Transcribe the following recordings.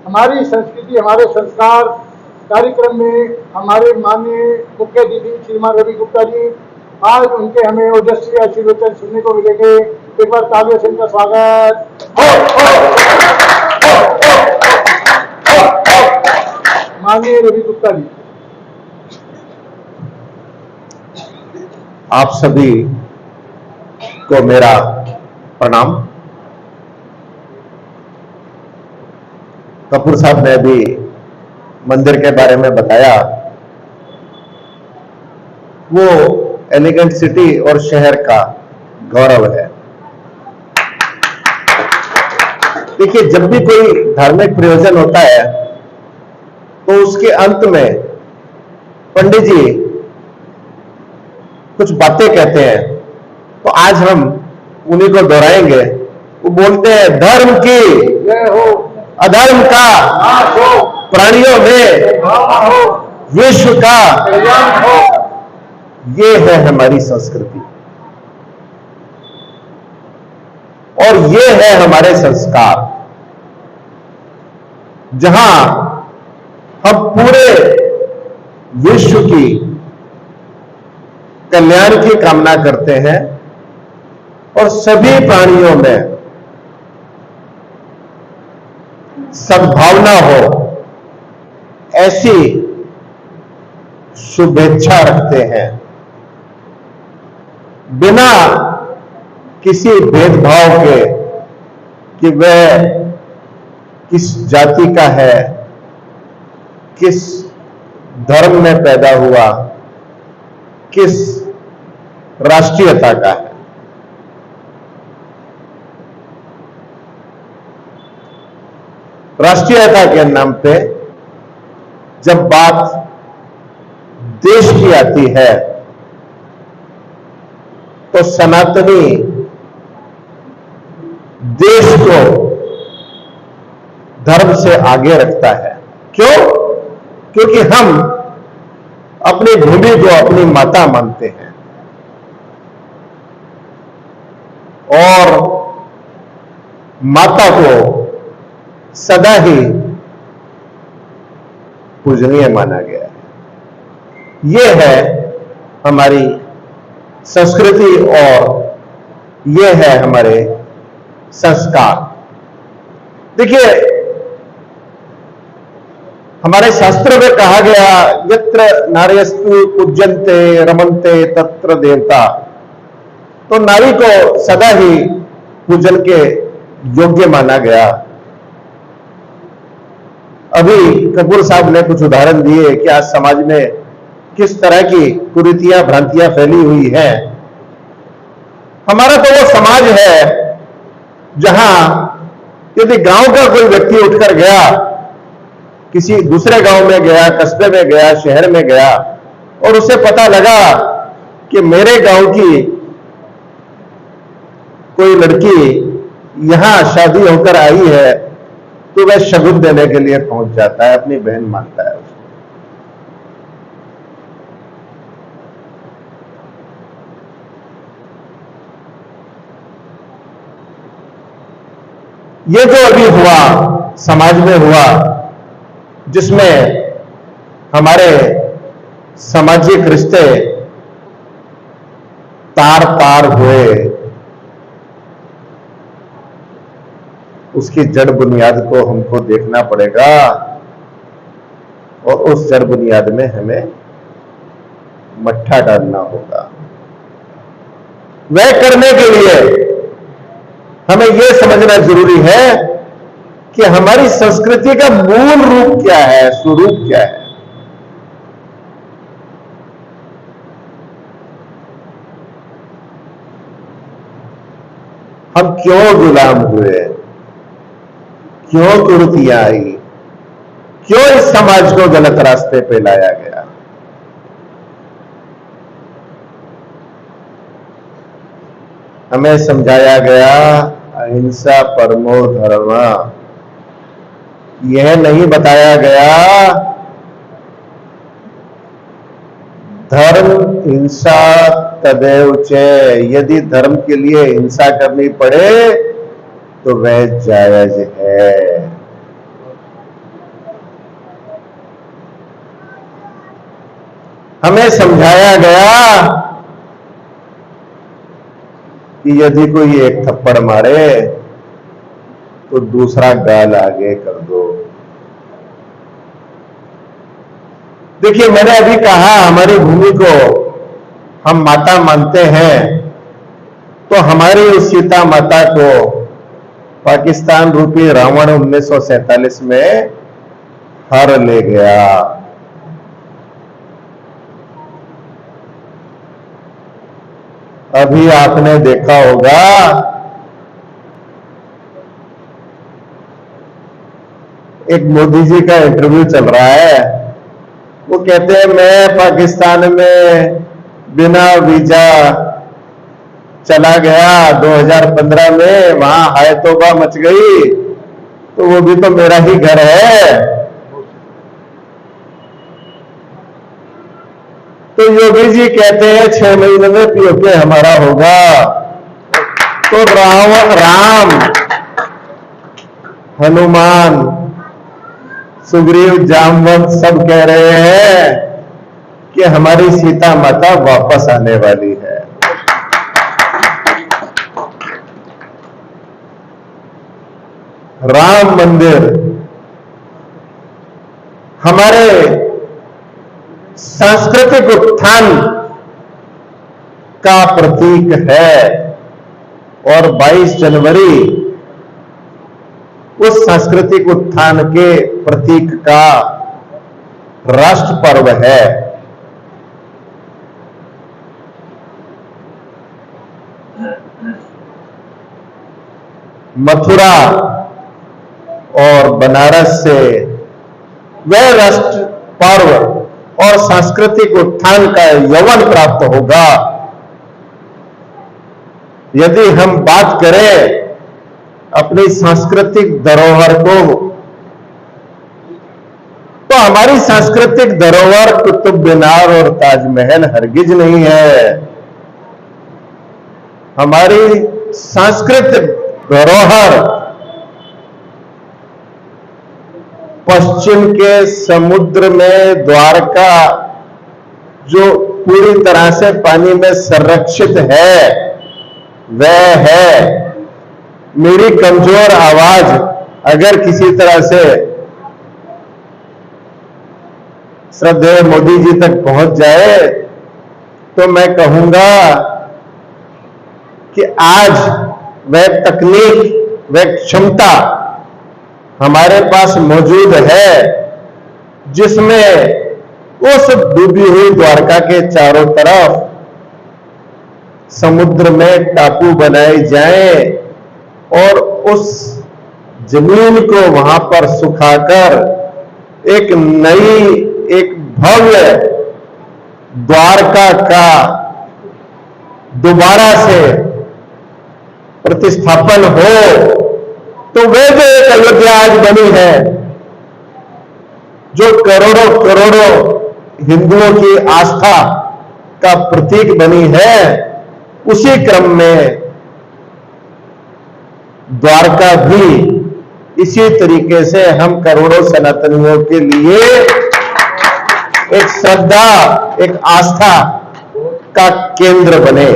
हमारी संस्कृति, हमारे संस्कार कार्यक्रम में हमारे माननीय मुख्य अतिथि श्रीमान रवि गुप्ता जी, आज उनके हमें ओजस्वी आशीर्वचन सुनने को मिलेंगे। एक बार तालियों से इनका स्वागत। माननीय रवि गुप्ता जी। आप सभी को मेरा प्रणाम। कपूर साहब ने भी मंदिर के बारे में बताया। वो एलिगेंट सिटी और शहर का गौरव है। देखिए, जब भी कोई धार्मिक प्रयोजन होता है तो उसके अंत में पंडित जी कुछ बातें कहते हैं, तो आज हम उन्हीं को दोहराएंगे। वो बोलते हैं, धर्म की जय हो, अधर्म का नाश हो, प्राणियों में भावना हो, विश्व का कल्याण हो। ये है हमारी संस्कृति और ये है हमारे संस्कार, जहां हम पूरे विश्व की कल्याण की कामना करते हैं और सभी प्राणियों में सद्भावना हो, ऐसी शुभेच्छा रखते हैं, बिना किसी भेदभाव के कि वह किस जाति का है, किस धर्म में पैदा हुआ, किस राष्ट्रीयता का है। राष्ट्रीयता के नाम पे जब बात देश की आती है तो सनातनी देश को धर्म से आगे रखता है। क्यों? क्योंकि हम अपनी भूमि को अपनी माता मानते हैं और माता को सदा ही पूजनीय माना गया है। यह है हमारी संस्कृति और यह है हमारे संस्कार। देखिए, हमारे शास्त्र में कहा गया, यत्र नार्यस्तु पूज्यन्ते रमन्ते तत्र देवता। तो नारी को सदा ही पूजन के योग्य माना गया। अभी कपूर साहब ने कुछ उदाहरण दिए कि आज समाज में किस तरह की कुरीतियां भ्रांतियां फैली हुई हैं। हमारा तो वो समाज है जहां यदि गांव का कोई व्यक्ति उठकर गया, किसी दूसरे गांव में गया, कस्बे में गया, शहर में गया और उसे पता लगा कि मेरे गांव की कोई लड़की यहां शादी होकर आई है, तो वह शगुन देने के लिए पहुंच जाता है, अपनी बहन मानता है उसको। ये जो अभी हुआ, समाज में हुआ, जिसमें हमारे सामाजिक रिश्ते तार तार हुए, उसकी जड़ बुनियाद को हमको देखना पड़ेगा और उस जड़ बुनियाद में हमें मट्ठा डालना होगा। वह करने के लिए हमें यह समझना जरूरी है कि हमारी संस्कृति का मूल रूप क्या है, स्वरूप क्या है। हम क्यों गुलाम हुए, क्यों कुरीतियां आई, क्यों इस समाज को गलत रास्ते पे लाया गया। हमें समझाया गया अहिंसा परमो धर्म। यह नहीं बताया गया धर्म हिंसा तदेव च। यदि धर्म के लिए हिंसा करनी पड़े तो वह जायज है। हमें समझाया गया कि यदि कोई एक थप्पड़ मारे तो दूसरा गाल आगे कर दो। देखिए, मैंने अभी कहा हमारी भूमि को हम माता मानते हैं, तो हमारी उस सीता माता को पाकिस्तान रूपी रावण 1947 में हर ले गया। अभी आपने देखा होगा एक मोदी जी का इंटरव्यू चल रहा है, वो कहते हैं मैं पाकिस्तान में बिना वीजा चला गया 2015 में, वहां हाय तौबा मच गई, तो वो भी तो मेरा ही घर है। तो योगी जी कहते हैं 6 महीने में पीओके हमारा होगा। तो राम, हनुमान, सुग्रीव, जामवंत सब कह रहे हैं कि हमारी सीता माता वापस आने वाली है। राम मंदिर हमारे सांस्कृतिक उत्थान का प्रतीक है, और 22 जनवरी उस सांस्कृतिक उत्थान के प्रतीक का राष्ट्र पर्व है। मथुरा और बनारस से वह राष्ट्र पर्व और सांस्कृतिक उत्थान का यौवन प्राप्त होगा। यदि हम बात करें अपनी सांस्कृतिक धरोहर को, तो हमारी सांस्कृतिक धरोहर कुतुब मीनार और ताजमहल हरगिज नहीं है। हमारी सांस्कृतिक धरोहर पश्चिम के समुद्र में द्वारका, जो पूरी तरह से पानी में संरक्षित है, वह है। मेरी कमजोर आवाज अगर किसी तरह से श्रद्धेय मोदी जी तक पहुंच जाए, तो मैं कहूंगा कि आज वह तकनीक, वह क्षमता हमारे पास मौजूद है, जिसमें उस डूबी हुई द्वारका के चारों तरफ समुद्र में टापू बनाए जाएं और उस जमीन को वहां पर सुखाकर एक नई, एक भव्य द्वारका का दोबारा से प्रतिस्थापन हो, तो वे जो एक अयोध्या आज बनी है, जो करोड़ों करोड़ों हिंदुओं की आस्था का प्रतीक बनी है, उसी क्रम में द्वारका भी इसी तरीके से हम करोड़ों सनातनियों के लिए एक श्रद्धा, एक आस्था का केंद्र बने।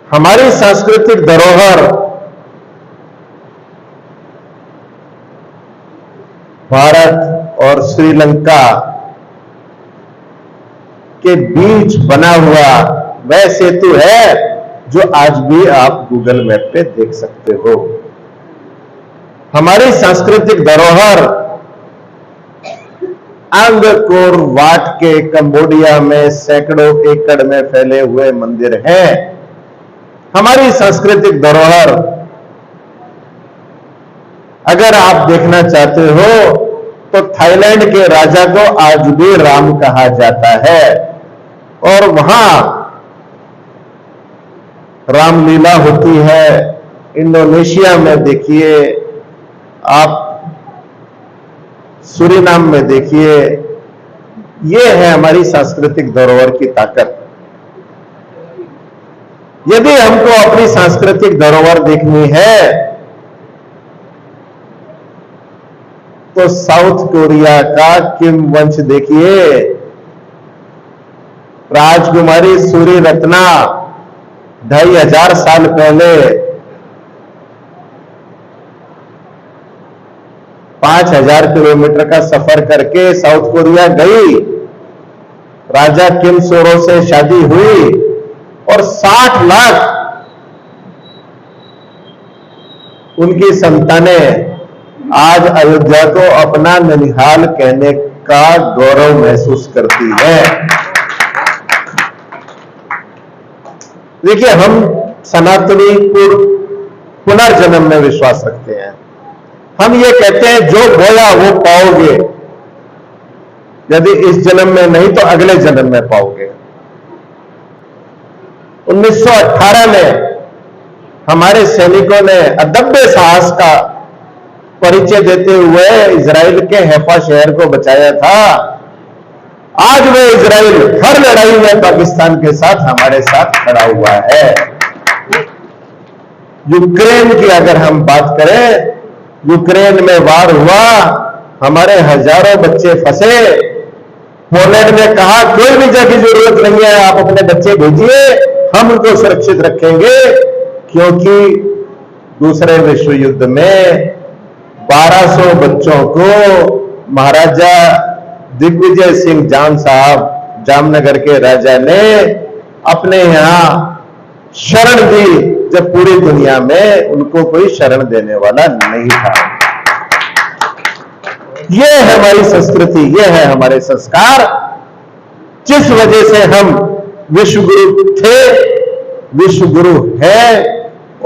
हमारी सांस्कृतिक धरोहर भारत और श्रीलंका के बीच बना हुआ वह सेतु है, जो आज भी आप गूगल मैप पे देख सकते हो। हमारी सांस्कृतिक धरोहर अंगकोर वाट के कंबोडिया में सैकड़ों एकड़ में फैले हुए मंदिर हैं। हमारी सांस्कृतिक धरोहर अगर आप देखना चाहते हो, तो थाईलैंड के राजा को आज भी राम कहा जाता है, और वहां रामलीला होती है। इंडोनेशिया में देखिए आप, सूरीनाम में देखिए, ये है हमारी सांस्कृतिक धरोहर की ताकत। यदि हमको अपनी सांस्कृतिक धरोहर देखनी है, तो साउथ कोरिया का किम वंश देखिए, राजकुमारी सूरी रत्ना 2500 साल पहले 5000 किलोमीटर का सफर करके साउथ कोरिया गई, राजा किम सोरो से शादी हुई और 60 लाख उनकी संतानें आज अयोध्या को अपना ननिहाल कहने का गौरव महसूस करती है। देखिए, हम सनातनी पुनर्जन्म में विश्वास रखते हैं। हम ये कहते हैं जो बोया वो पाओगे, यदि इस जन्म में नहीं तो अगले जन्म में पाओगे। 1918 में हमारे सैनिकों ने अदम्य साहस का परिचय देते हुए इजराइल के हैफा शहर को बचाया था। आज वह इजराइल हर लड़ाई में पाकिस्तान के साथ हमारे साथ खड़ा हुआ है। यूक्रेन की अगर हम बात करें, यूक्रेन में वार हुआ, हमारे हजारों बच्चे फंसे। पोलैंड ने कहा कोई वीजा की जरूरत नहीं है, आप अपने बच्चे भेजिए, हम उनको सुरक्षित रखेंगे, क्योंकि दूसरे विश्व युद्ध में 1200 बच्चों को महाराजा दिग्विजय सिंह जाम साहब, जामनगर के राजा ने अपने यहां शरण दी, जब पूरी दुनिया में उनको कोई शरण देने वाला नहीं था। यह है हमारी संस्कृति, यह है हमारे संस्कार, जिस वजह से हम विश्वगुरु थे, विश्वगुरु है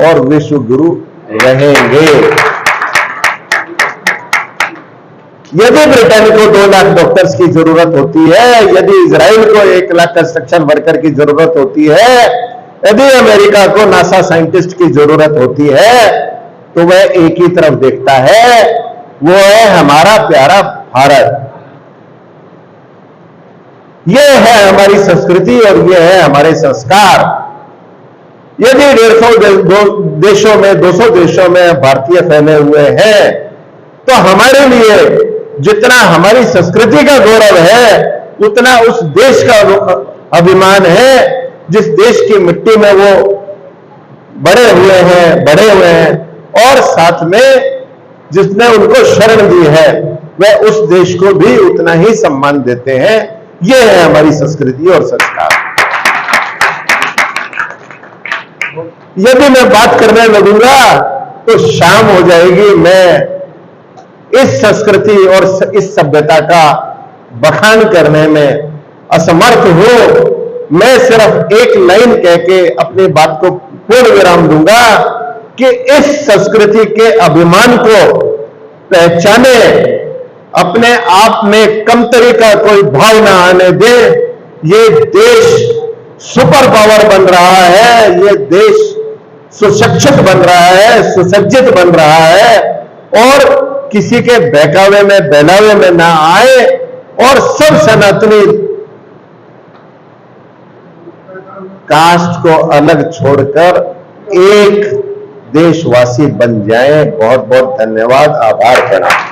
और विश्वगुरु रहेंगे। यदि ब्रिटेन को 2 लाख डॉक्टर्स की जरूरत होती है, यदि इजराइल को 1 लाख कंस्ट्रक्शन वर्कर की जरूरत होती है, यदि अमेरिका को नासा साइंटिस्ट की जरूरत होती है, तो वह एक ही तरफ देखता है, वो है हमारा प्यारा भारत। यह है हमारी संस्कृति और यह है हमारे संस्कार। यदि 150 देशों में 200 देशों में भारतीय फैले हुए हैं, तो हमारे लिए जितना हमारी संस्कृति का गौरव है, उतना उस देश का अभिमान है जिस देश की मिट्टी में वो बड़े हुए हैं और साथ में जिसने उनको शरण दी है, वह उस देश को भी उतना ही सम्मान देते हैं। यह है हमारी संस्कृति और संस्कार। यदि मैं बात करने लगूंगा तो शाम हो जाएगी। मैं इस संस्कृति और इस सभ्यता का बखान करने में असमर्थ हूं। मैं सिर्फ एक लाइन कह के अपनी बात को पूर्ण विराम दूंगा कि इस संस्कृति के अभिमान को पहचाने, अपने आप में कमतरी का कोई भाव ना आने दे। ये देश सुपर पावर बन रहा है, ये देश सुशिक्षित बन रहा है, सुसज्जित बन रहा है और किसी के बहकावे में बहलावे में ना आए और सब सनातनी कास्ट को अलग छोड़कर एक देशवासी बन जाएं। बहुत बहुत धन्यवाद, आभार प्रणाम।